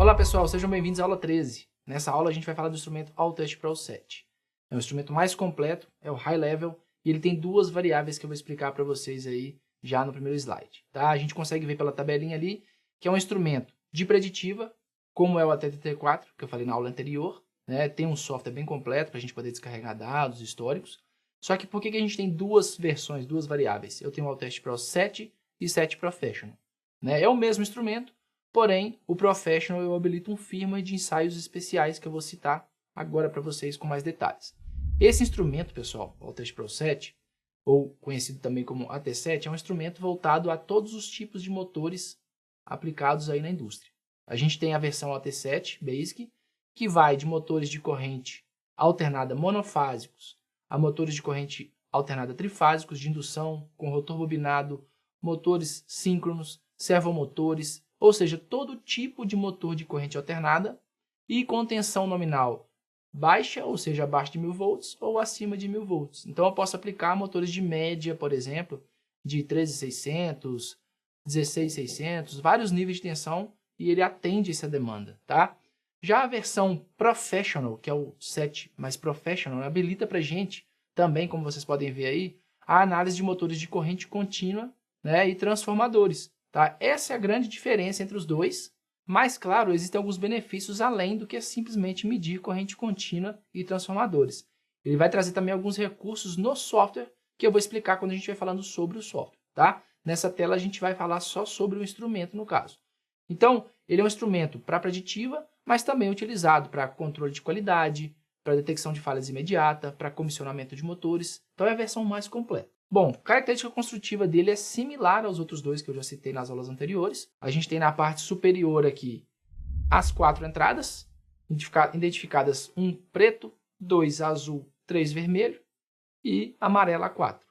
Olá pessoal, sejam bem-vindos à aula 13. Nessa aula a gente vai falar do instrumento Altouch Pro 7. É um instrumento mais completo, é o High Level, e ele tem duas variáveis que eu vou explicar para vocês aí já no primeiro slide. Tá? A gente consegue ver pela tabelinha ali que é um instrumento de preditiva, como é o ATTT4, que eu falei na aula anterior. Né? Tem um software bem completo para a gente poder descarregar dados históricos. Só que por que a gente tem duas versões, duas variáveis? Eu tenho o Altouch Pro 7 e 7 Professional. Né? É o mesmo instrumento, porém, o Professional eu habilito um firmware de ensaios especiais que eu vou citar agora para vocês com mais detalhes. Esse instrumento, pessoal, o Altouch Pro 7, ou conhecido também como AT7, é um instrumento voltado a todos os tipos de motores aplicados aí na indústria. A gente tem a versão AT7 Basic, que vai de motores de corrente alternada monofásicos a motores de corrente alternada trifásicos de indução, com rotor bobinado, motores síncronos, servomotores, ou seja, todo tipo de motor de corrente alternada e com tensão nominal baixa, ou seja, abaixo de 1000 volts ou acima de 1000 volts. Então eu posso aplicar motores de média, por exemplo, de 13.600, 16.600, vários níveis de tensão, e ele atende essa demanda, tá? Já a versão Professional, que é o 7 mais Professional, habilita para a gente também, como vocês podem ver aí, a análise de motores de corrente contínua, né, e transformadores. Tá? Essa é a grande diferença entre os dois, mas, claro, existem alguns benefícios além do que simplesmente medir corrente contínua e transformadores. Ele vai trazer também alguns recursos no software, que eu vou explicar quando a gente vai falando sobre o software. Tá? Nessa tela a gente vai falar só sobre o instrumento, no caso. Então, ele é um instrumento para preditiva, mas também utilizado para controle de qualidade, para detecção de falhas imediata, para comissionamento de motores. Então, é a versão mais completa. Bom, a característica construtiva dele é similar aos outros dois que eu já citei nas aulas anteriores. A gente tem na parte superior aqui as 4 entradas, identificadas 1 preto, 2 azul, 3 vermelho e amarela 4.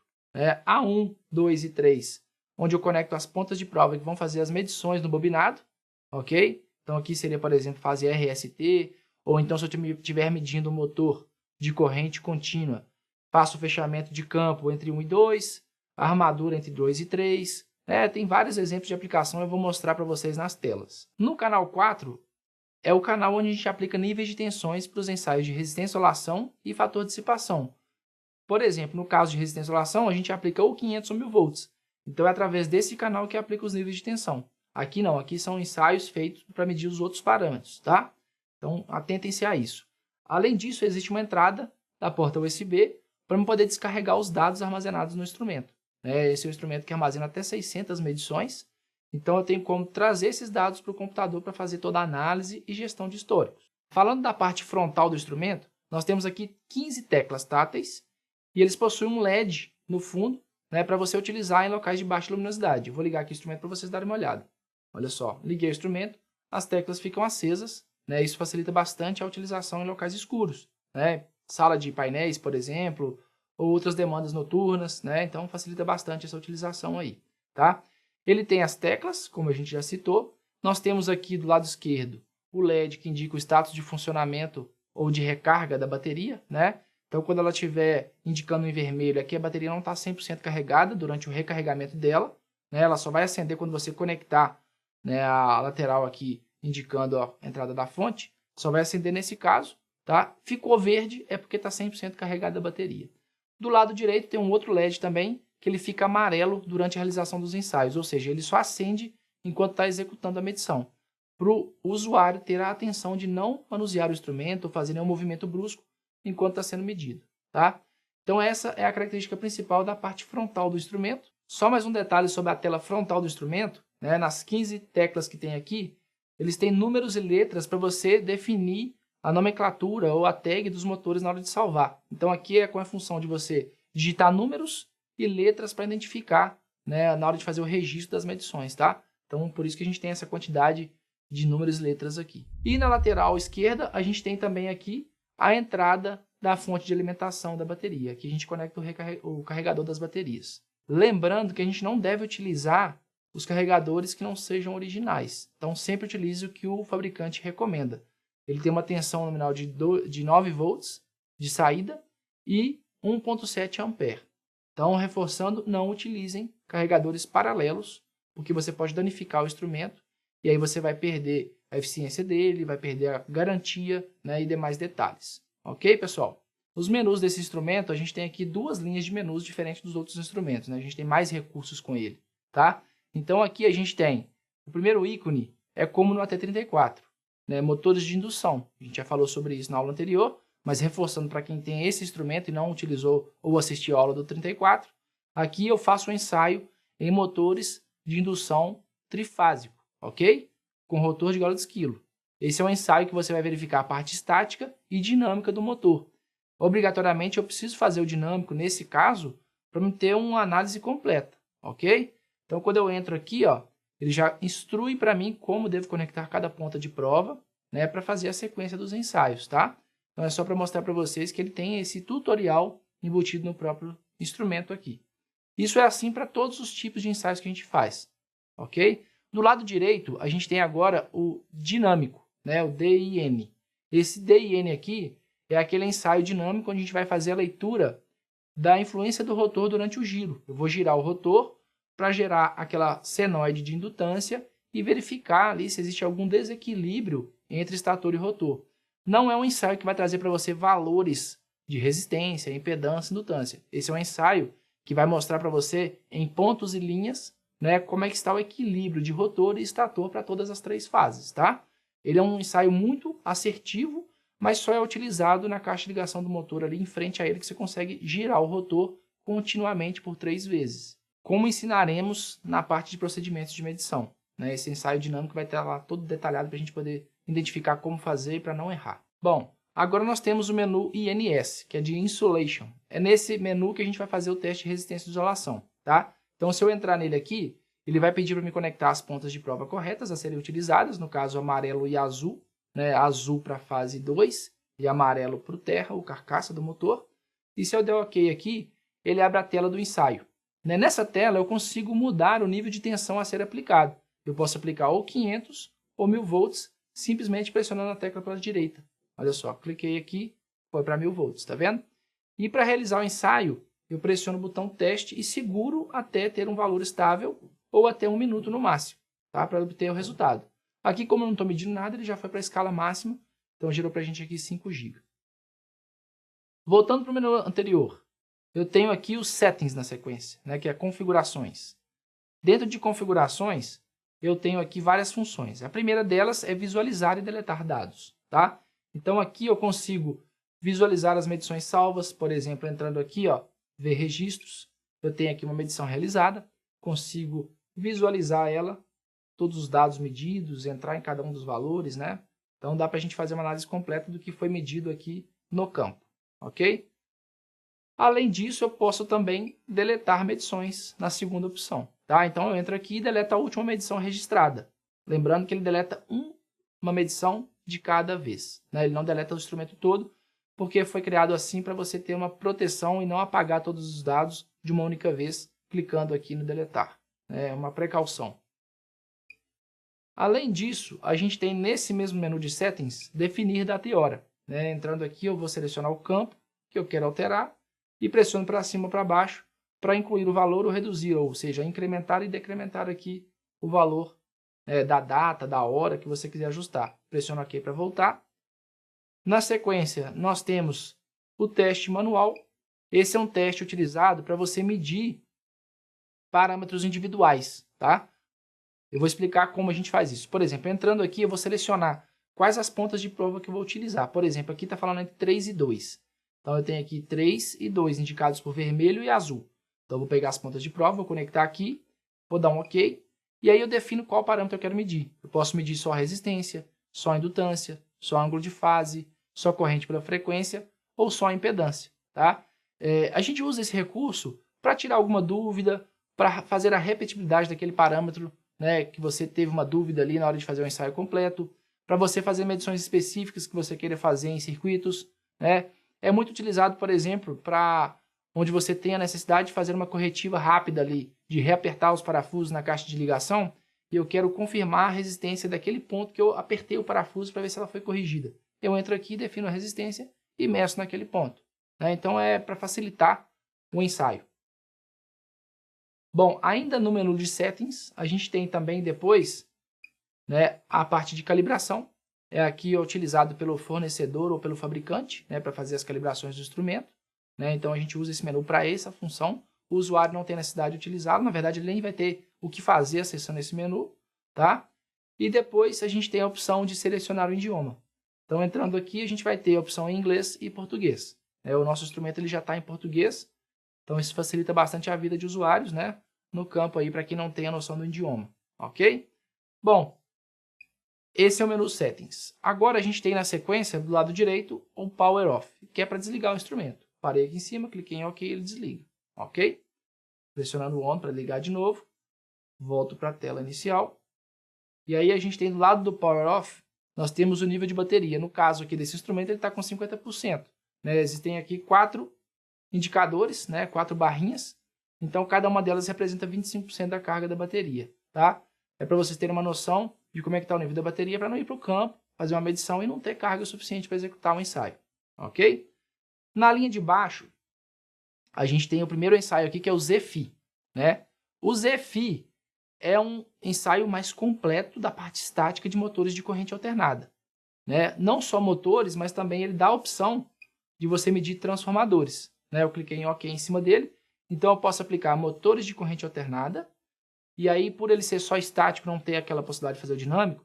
A 1, 2 e 3, onde eu conecto as pontas de prova que vão fazer as medições no bobinado, ok? Então aqui seria, por exemplo, fase RST, ou então se eu estiver medindo o motor de corrente contínua, faço o fechamento de campo entre 1 e 2, a armadura entre 2 e 3. Tem vários exemplos de aplicação, eu vou mostrar para vocês nas telas. No canal 4, é o canal onde a gente aplica níveis de tensões para os ensaios de resistência à oscilação e fator de dissipação. Por exemplo, no caso de resistência à oscilação, a gente aplica ou 500 ou 1000 volts. Então, é através desse canal que aplica os níveis de tensão. Aqui não, aqui são ensaios feitos para medir os outros parâmetros, tá? Então, atentem-se a isso. Além disso, existe uma entrada da porta USB para eu poder descarregar os dados armazenados no instrumento. Esse é um instrumento que armazena até 600 medições, então eu tenho como trazer esses dados para o computador para fazer toda a análise e gestão de históricos. Falando da parte frontal do instrumento, nós temos aqui 15 teclas táteis e eles possuem um LED no fundo, para você utilizar em locais de baixa luminosidade. Eu vou ligar aqui o instrumento para vocês darem uma olhada. Olha só, liguei o instrumento, as teclas ficam acesas, isso facilita bastante a utilização em locais escuros, sala de painéis, por exemplo, ou outras demandas noturnas, então facilita bastante essa utilização aí, tá? Ele tem as teclas, como a gente já citou. Nós temos aqui do lado esquerdo o LED que indica o status de funcionamento ou de recarga da bateria, Então, quando ela estiver indicando em vermelho, aqui a bateria não está 100% carregada durante o recarregamento dela, Ela só vai acender quando você conectar, a lateral aqui indicando a entrada da fonte, só vai acender nesse caso, tá? Ficou verde é porque está 100% carregada a bateria. Do lado direito tem um outro LED também, que ele fica amarelo durante a realização dos ensaios, ou seja, ele só acende enquanto está executando a medição, para o usuário ter a atenção de não manusear o instrumento ou fazer nenhum movimento brusco enquanto está sendo medido, tá? Então essa é a característica principal da parte frontal do instrumento. Só mais um detalhe sobre a tela frontal do instrumento, nas 15 teclas que tem aqui, eles têm números e letras para você definir a nomenclatura ou a tag dos motores na hora de salvar. Então aqui é com a função de você digitar números e letras para identificar, na hora de fazer o registro das medições, tá? Então por isso que a gente tem essa quantidade de números e letras aqui. E na lateral esquerda a gente tem também aqui a entrada da fonte de alimentação da bateria. Aqui a gente conecta o carregador das baterias. Lembrando que a gente não deve utilizar os carregadores que não sejam originais. Então, sempre utilize o que o fabricante recomenda. Ele tem uma tensão nominal de 9 volts de saída e 1,7 ampere. Então, reforçando, não utilizem carregadores paralelos, porque você pode danificar o instrumento e aí você vai perder a eficiência dele, vai perder a garantia, né, e demais detalhes. Ok, pessoal? Os menus desse instrumento, a gente tem aqui duas linhas de menus diferentes dos outros instrumentos, né? A gente tem mais recursos com ele, tá? Então aqui a gente tem, o primeiro ícone é como no AT34, né? Motores de indução. A gente já falou sobre isso na aula anterior, mas reforçando para quem tem esse instrumento e não utilizou ou assistiu a aula do 34, aqui eu faço um ensaio em motores de indução trifásico, ok? Com rotor de gola de esquilo. Esse é um ensaio que você vai verificar a parte estática e dinâmica do motor. Obrigatoriamente eu preciso fazer o dinâmico nesse caso para me ter uma análise completa, ok? Então quando eu entro aqui, ó, ele já instrui para mim como devo conectar cada ponta de prova, né, para fazer a sequência dos ensaios, tá? Então é só para mostrar para vocês que ele tem esse tutorial embutido no próprio instrumento aqui. Isso é assim para todos os tipos de ensaios que a gente faz, ok? Do lado direito, a gente tem agora o dinâmico, né, o DIN. Esse DIN aqui é aquele ensaio dinâmico onde a gente vai fazer a leitura da influência do rotor durante o giro. Eu vou girar o rotor para gerar aquela senoide de indutância e verificar ali se existe algum desequilíbrio entre estator e rotor. Não é um ensaio que vai trazer para você valores de resistência, impedância, indutância. Esse é um ensaio que vai mostrar para você em pontos e linhas, né, como é que está o equilíbrio de rotor e estator para todas as três fases, tá? Ele é um ensaio muito assertivo, mas só é utilizado na caixa de ligação do motor ali em frente a ele que você consegue girar o rotor continuamente por 3 vezes. Como ensinaremos na parte de procedimentos de medição, né? Esse ensaio dinâmico vai estar lá todo detalhado para a gente poder identificar como fazer para não errar. Bom, agora nós temos o menu INS, que é de Insulation. É nesse menu que a gente vai fazer o teste de resistência de isolação, tá? Então, se eu entrar nele aqui, ele vai pedir para me conectar as pontas de prova corretas a serem utilizadas, no caso amarelo e azul, né? Azul para a fase 2 e amarelo para o terra, ou carcaça do motor. E se eu der OK aqui, ele abre a tela do ensaio. Né? Nessa tela eu consigo mudar o nível de tensão a ser aplicado. Eu posso aplicar ou 500 ou 1000 volts, simplesmente pressionando a tecla pela direita. Olha só, cliquei aqui, foi para 1000 volts, tá vendo? E para realizar o ensaio, eu pressiono o botão teste e seguro até ter um valor estável ou até 1 minuto no máximo, tá? Para obter o resultado. Aqui, como eu não estou medindo nada, ele já foi para a escala máxima, então gerou para a gente aqui 5 GB. Voltando para o menu anterior, eu tenho aqui os settings na sequência, né, que é configurações. Dentro de configurações, eu tenho aqui várias funções. A primeira delas é visualizar e deletar dados, tá? Então aqui eu consigo visualizar as medições salvas, por exemplo, entrando aqui, ó, ver registros, eu tenho aqui uma medição realizada, consigo visualizar ela, todos os dados medidos, entrar em cada um dos valores, né? Então dá para a gente fazer uma análise completa do que foi medido aqui no campo, ok? Além disso, eu posso também deletar medições na segunda opção, tá? Então eu entro aqui e deleto a última medição registrada. Lembrando que ele deleta uma medição de cada vez, né? Ele não deleta o instrumento todo, porque foi criado assim para você ter uma proteção e não apagar todos os dados de uma única vez, clicando aqui no deletar. É uma precaução. Além disso, a gente tem nesse mesmo menu de settings, definir data e hora. Né? Entrando aqui, eu vou selecionar o campo que eu quero alterar e pressiono para cima ou para baixo para incluir o valor ou reduzir, ou seja, incrementar e decrementar aqui o valor da data, da hora que você quiser ajustar. Pressiono aqui para voltar. Na sequência, nós temos o teste manual. Esse é um teste utilizado para você medir parâmetros individuais, tá? Eu vou explicar como a gente faz isso. Por exemplo, entrando aqui, eu vou selecionar quais as pontas de prova que eu vou utilizar. Por exemplo, aqui está falando entre 3 e 2. Então, eu tenho aqui 3 e 2 indicados por vermelho e azul. Então, eu vou pegar as pontas de prova, vou conectar aqui, vou dar um OK. E aí eu defino qual parâmetro eu quero medir. Eu posso medir só a resistência, só a indutância, só ângulo de fase, só corrente pela frequência ou só a impedância. Tá? A gente usa esse recurso para tirar alguma dúvida, para fazer a repetibilidade daquele parâmetro, né, que você teve uma dúvida ali na hora de fazer o ensaio completo, para você fazer medições específicas que você queira fazer em circuitos. Né? É muito utilizado, por exemplo, para onde você tem a necessidade de fazer uma corretiva rápida ali, de reapertar os parafusos na caixa de ligação, e eu quero confirmar a resistência daquele ponto que eu apertei o parafuso para ver se ela foi corrigida. Eu entro aqui, defino a resistência e meço naquele ponto. Né? Então é para facilitar o ensaio. Bom, ainda no menu de settings, a gente tem também depois, né? A parte de calibração é aqui utilizado pelo fornecedor ou pelo fabricante, né, para fazer as calibrações do instrumento, né? Então a gente usa esse menu para essa função. O usuário não tem necessidade de utilizá-lo, na verdade ele nem vai ter o que fazer acessando esse menu, tá? E depois a gente tem a opção de selecionar o idioma. Então entrando aqui a gente vai ter a opção em inglês e português. O nosso instrumento ele já está em português, então isso facilita bastante a vida de usuários, né, no campo aí para quem não tem a noção do idioma, ok? Bom, esse é o menu Settings. Agora a gente tem na sequência, do lado direito, o Power Off, que é para desligar o instrumento. Parei aqui em cima, cliquei em OK e ele desliga, ok? Pressionando o ON para ligar de novo, volto para a tela inicial. E aí a gente tem do lado do Power Off, nós temos o nível de bateria. No caso aqui desse instrumento, ele está com 50%. Né? Existem aqui 4 indicadores, né? 4 barrinhas. Então, cada uma delas representa 25% da carga da bateria. Tá? É para vocês terem uma noção de como é que está o nível da bateria para não ir para o campo, fazer uma medição e não ter carga suficiente para executar um ensaio. Ok? Na linha de baixo, a gente tem o primeiro ensaio aqui, que é o ZFI. Né? O ZFI é um ensaio mais completo da parte estática de motores de corrente alternada. Né? Não só motores, mas também ele dá a opção de você medir transformadores. Né? Eu cliquei em OK em cima dele, então eu posso aplicar motores de corrente alternada, e aí por ele ser só estático, não ter aquela possibilidade de fazer o dinâmico,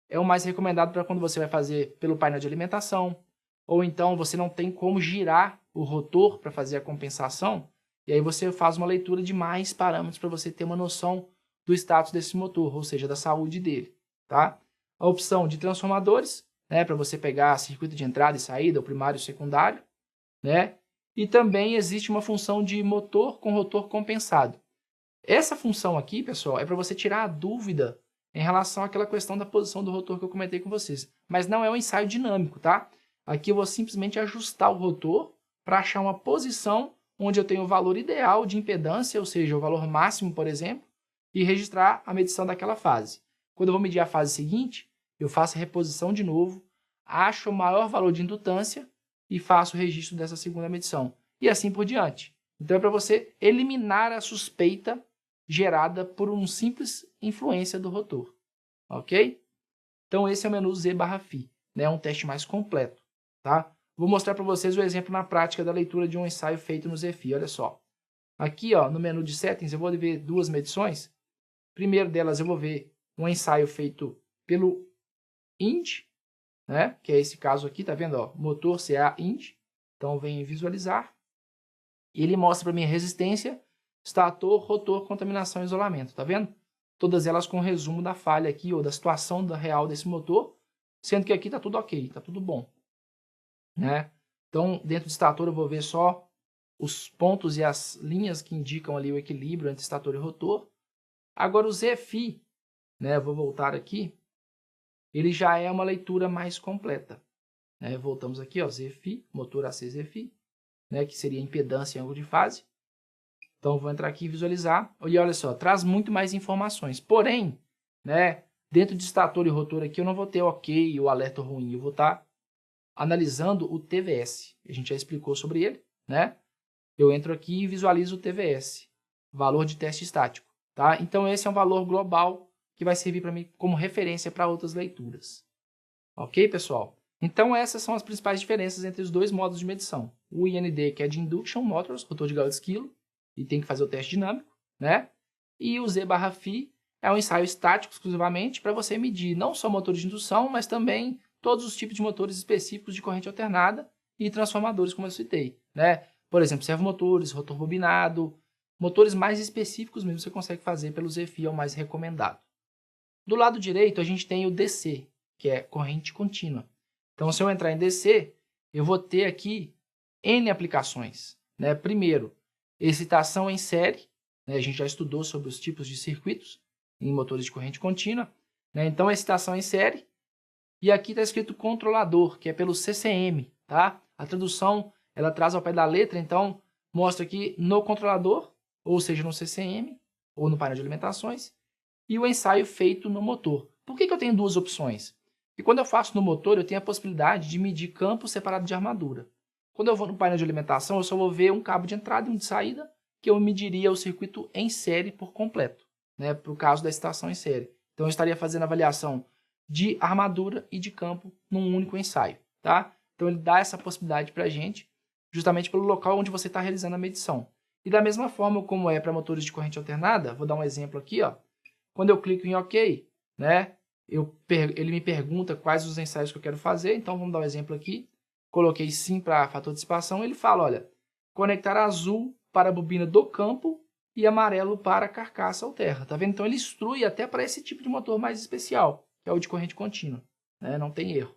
é o mais recomendado para quando você vai fazer pelo painel de alimentação, ou então você não tem como girar o rotor para fazer a compensação, e aí você faz uma leitura de mais parâmetros para você ter uma noção do status desse motor, ou seja, da saúde dele. Tá? A opção de transformadores, né, para você pegar circuito de entrada e saída, o primário e o secundário, né? E também existe uma função de motor com rotor compensado. Essa função aqui, pessoal, é para você tirar a dúvida em relação àquela questão da posição do rotor que eu comentei com vocês. Mas não é um ensaio dinâmico, tá? Aqui eu vou simplesmente ajustar o rotor para achar uma posição onde eu tenho o valor ideal de impedância, ou seja, o valor máximo, por exemplo, e registrar a medição daquela fase. Quando eu vou medir a fase seguinte, eu faço a reposição de novo, acho o maior valor de indutância e faço o registro dessa segunda medição. E assim por diante. Então é para você eliminar a suspeita gerada por uma simples influência do rotor. Ok? Então esse é o menu Z/FI. É um teste mais completo. Tá? Vou mostrar para vocês o exemplo na prática da leitura de um ensaio feito no ZFI. Olha só. Aqui ó, no menu de Settings eu vou ver 2 medições. Primeiro delas eu vou ver um ensaio feito pelo IND, né? Que é esse caso aqui, tá vendo? Ó, motor CA IND. Então vem visualizar. E ele mostra para mim resistência, stator, rotor, contaminação e isolamento, tá vendo? Todas elas com resumo da falha aqui, ou da situação real desse motor, sendo que aqui tá tudo ok, tá tudo bom. Né? Então, dentro do stator eu vou ver só os pontos e as linhas que indicam ali o equilíbrio entre stator e rotor. Agora o ZFI, né, eu vou voltar aqui, ele já é uma leitura mais completa. Né? Voltamos aqui, ó, ZFI, motor AC ZFI, né, que seria impedância em ângulo de fase. Então eu vou entrar aqui e visualizar, e olha só, traz muito mais informações. Porém, né, dentro de stator e rotor aqui eu não vou ter OK ou alerta ruim, eu vou estar analisando o TVS. A gente já explicou sobre ele, né? Eu entro aqui e visualizo o TVS, valor de teste estático. Tá? Então esse é um valor global que vai servir para mim como referência para outras leituras. Ok, pessoal? Então essas são as principais diferenças entre os dois modos de medição. O IND, que é de Induction Motors, rotor de Gauss quilo, e tem que fazer o teste dinâmico, né? E o Z/FI é um ensaio estático exclusivamente para você medir não só motores de indução, mas também todos os tipos de motores específicos de corrente alternada e transformadores, como eu citei, né? Por exemplo, servomotores, rotor bobinado, motores mais específicos mesmo você consegue fazer pelo ZFI, é o mais recomendado. Do lado direito, a gente tem o DC, que é corrente contínua. Então, se eu entrar em DC, eu vou ter aqui N aplicações. Né? Primeiro, excitação em série. Né? A gente já estudou sobre os tipos de circuitos em motores de corrente contínua. Né? Então, excitação em série. E aqui está escrito controlador, que é pelo CCM. Tá? A tradução ela traz ao pé da letra, então mostra aqui no controlador, ou seja, no CCM, ou no painel de alimentações, e o ensaio feito no motor. Por que eu tenho duas opções? Porque quando eu faço no motor, eu tenho a possibilidade de medir campo separado de armadura. Quando eu vou no painel de alimentação, eu só vou ver um cabo de entrada e um de saída, que eu mediria o circuito em série por completo, né, para o caso da excitação em série. Então, eu estaria fazendo a avaliação de armadura e de campo num único ensaio, tá? Então ele dá essa possibilidade para a gente, justamente pelo local onde você está realizando a medição. E da mesma forma como é para motores de corrente alternada, vou dar um exemplo aqui, ó. Quando eu clico em OK, né, ele me pergunta quais os ensaios que eu quero fazer, então vamos dar um exemplo aqui. Coloquei sim para fator de dissipação, ele fala, olha, conectar azul para a bobina do campo e amarelo para a carcaça ou terra, tá vendo? Então ele instrui até para esse tipo de motor mais especial, que é o de corrente contínua, né? Não tem erro.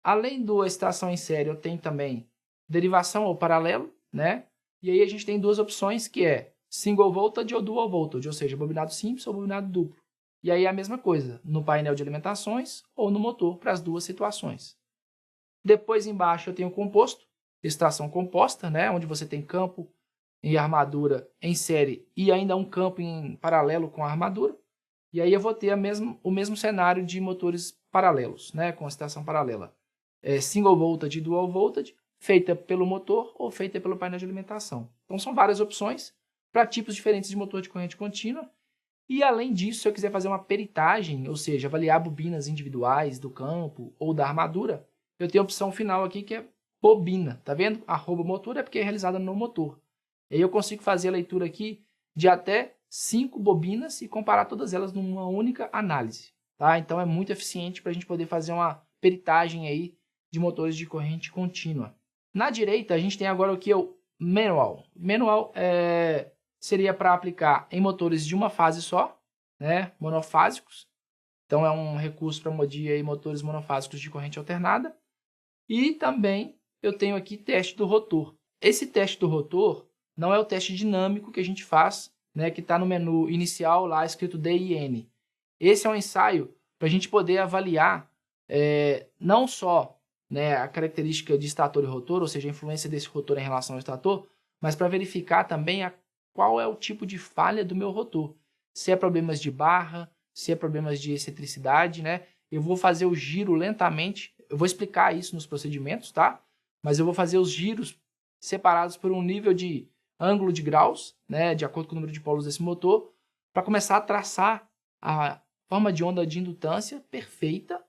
Além do extração em série, eu tenho também derivação ou paralelo, né? E aí a gente tem duas opções, que é single voltage ou dual voltage, ou seja, bobinado simples ou bobinado duplo. E aí é a mesma coisa, no painel de alimentações ou no motor, para as duas situações. Depois embaixo eu tenho o composto, extração composta, né? Onde você tem campo e armadura em série e ainda um campo em paralelo com a armadura. E aí eu vou ter o mesmo cenário de motores paralelos, né? Com a extração paralela. Single voltage e dual voltage, feita pelo motor ou feita pelo painel de alimentação. Então são várias opções para tipos diferentes de motor de corrente contínua. E além disso, se eu quiser fazer uma peritagem, ou seja, avaliar bobinas individuais do campo ou da armadura, eu tenho a opção final aqui que é bobina, tá vendo? Arroba motor é porque é realizada no motor. E aí eu consigo fazer a leitura aqui de até 5 bobinas e comparar todas elas numa única análise, tá? Então é muito eficiente para a gente poder fazer uma peritagem aí de motores de corrente contínua. Na direita, a gente tem agora o que é o manual. Manual seria para aplicar em motores de uma fase só, né? Monofásicos. Então é um recurso para medir aí motores monofásicos de corrente alternada. E também eu tenho aqui teste do rotor. Esse teste do rotor não é o teste dinâmico que a gente faz, né, que está no menu inicial lá escrito DIN. Esse é um ensaio para a gente poder avaliar não só, né, a característica de estator e rotor, ou seja, a influência desse rotor em relação ao estator, mas para verificar também qual é o tipo de falha do meu rotor. Se é problemas de barra, se é problemas de excentricidade, né? Eu vou fazer o giro lentamente. Eu vou explicar isso nos procedimentos, tá? Mas eu vou fazer os giros separados por um nível de ângulo de graus, né? De acordo com o número de polos desse motor, para começar a traçar a forma de onda de indutância perfeita,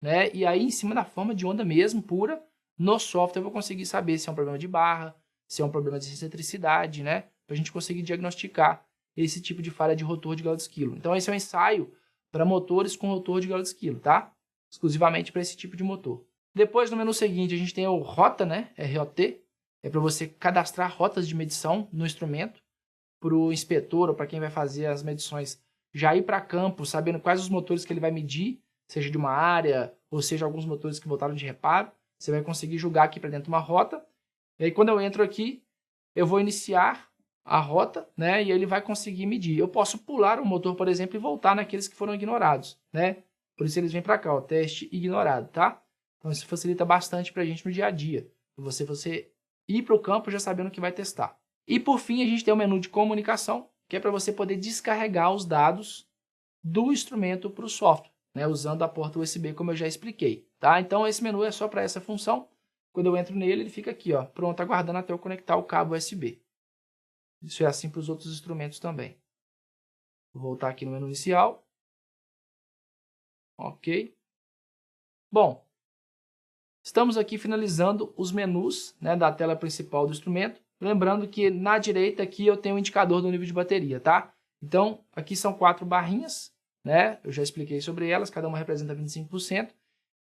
né? E aí, em cima da forma de onda mesmo, pura, no software eu vou conseguir saber se é um problema de barra, se é um problema de excentricidade, né? Para a gente conseguir diagnosticar esse tipo de falha de rotor de Gauss quilo. Então, esse é um ensaio para motores com rotor de Gauss quilo, tá? Exclusivamente para esse tipo de motor. Depois, no menu seguinte, a gente tem o rota, né? ROT. É para você cadastrar rotas de medição no instrumento, para o inspetor ou para quem vai fazer as medições já ir para campo, sabendo quais os motores que ele vai medir, seja de uma área ou seja alguns motores que voltaram de reparo. Você vai conseguir jogar aqui para dentro uma rota. E aí, quando eu entro aqui, eu vou iniciar a rota, né? E ele vai conseguir medir. Eu posso pular o motor, por exemplo, e voltar naqueles que foram ignorados, né? Por isso eles vêm para cá, o teste ignorado, tá? Então isso facilita bastante para a gente no dia a dia. Você ir para o campo já sabendo que vai testar. E por fim a gente tem o menu de comunicação, que é para você poder descarregar os dados do instrumento para o software, né? Usando a porta USB, como eu já expliquei, tá? Então esse menu é só para essa função. Quando eu entro nele, ele fica aqui, ó, pronto, aguardando até eu conectar o cabo USB. Isso é assim para os outros instrumentos também. Vou voltar aqui no menu inicial. Ok. Bom, estamos aqui finalizando os menus, né, da tela principal do instrumento. Lembrando que na direita aqui eu tenho o indicador do nível de bateria, tá? Então, aqui são 4 barrinhas, né? Eu já expliquei sobre elas, cada uma representa 25%.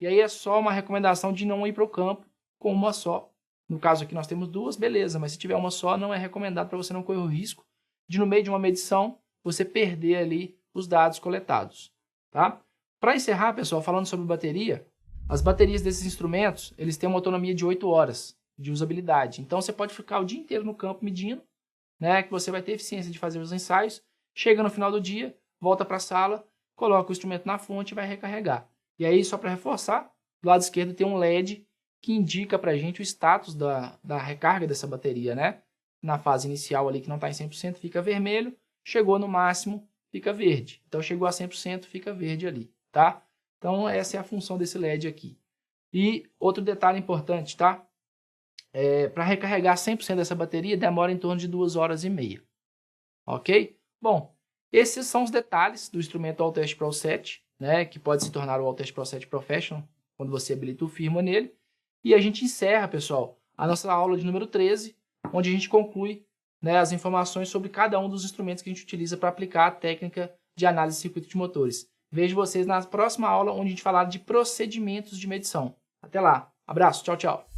E aí é só uma recomendação de não ir para o campo com uma só. No caso aqui nós temos 2, beleza, mas se tiver uma só, não é recomendado para você não correr o risco de, no meio de uma medição, você perder ali os dados coletados, tá? Para encerrar, pessoal, falando sobre bateria, as baterias desses instrumentos, eles têm uma autonomia de 8 horas de usabilidade. Então, você pode ficar o dia inteiro no campo medindo, né, que você vai ter eficiência de fazer os ensaios. Chega no final do dia, volta para a sala, coloca o instrumento na fonte e vai recarregar. E aí, só para reforçar, do lado esquerdo tem um LED que indica para a gente o status da recarga dessa bateria, né? Na fase inicial ali que não está em 100% fica vermelho, chegou no máximo, fica verde. Então chegou a 100%, fica verde ali, tá? Então essa é a função desse LED aqui. E outro detalhe importante, tá? Para recarregar 100% dessa bateria demora em torno de 2 horas e meia. Ok? Bom, esses são os detalhes do instrumento Altest Pro 7, né, que pode se tornar o Autotest Pro 7 Professional, quando você habilita o firmware nele. E a gente encerra, pessoal, a nossa aula de número 13, onde a gente conclui, né, as informações sobre cada um dos instrumentos que a gente utiliza para aplicar a técnica de análise de circuito de motores. Vejo vocês na próxima aula, onde a gente falar de procedimentos de medição. Até lá. Abraço. Tchau, tchau.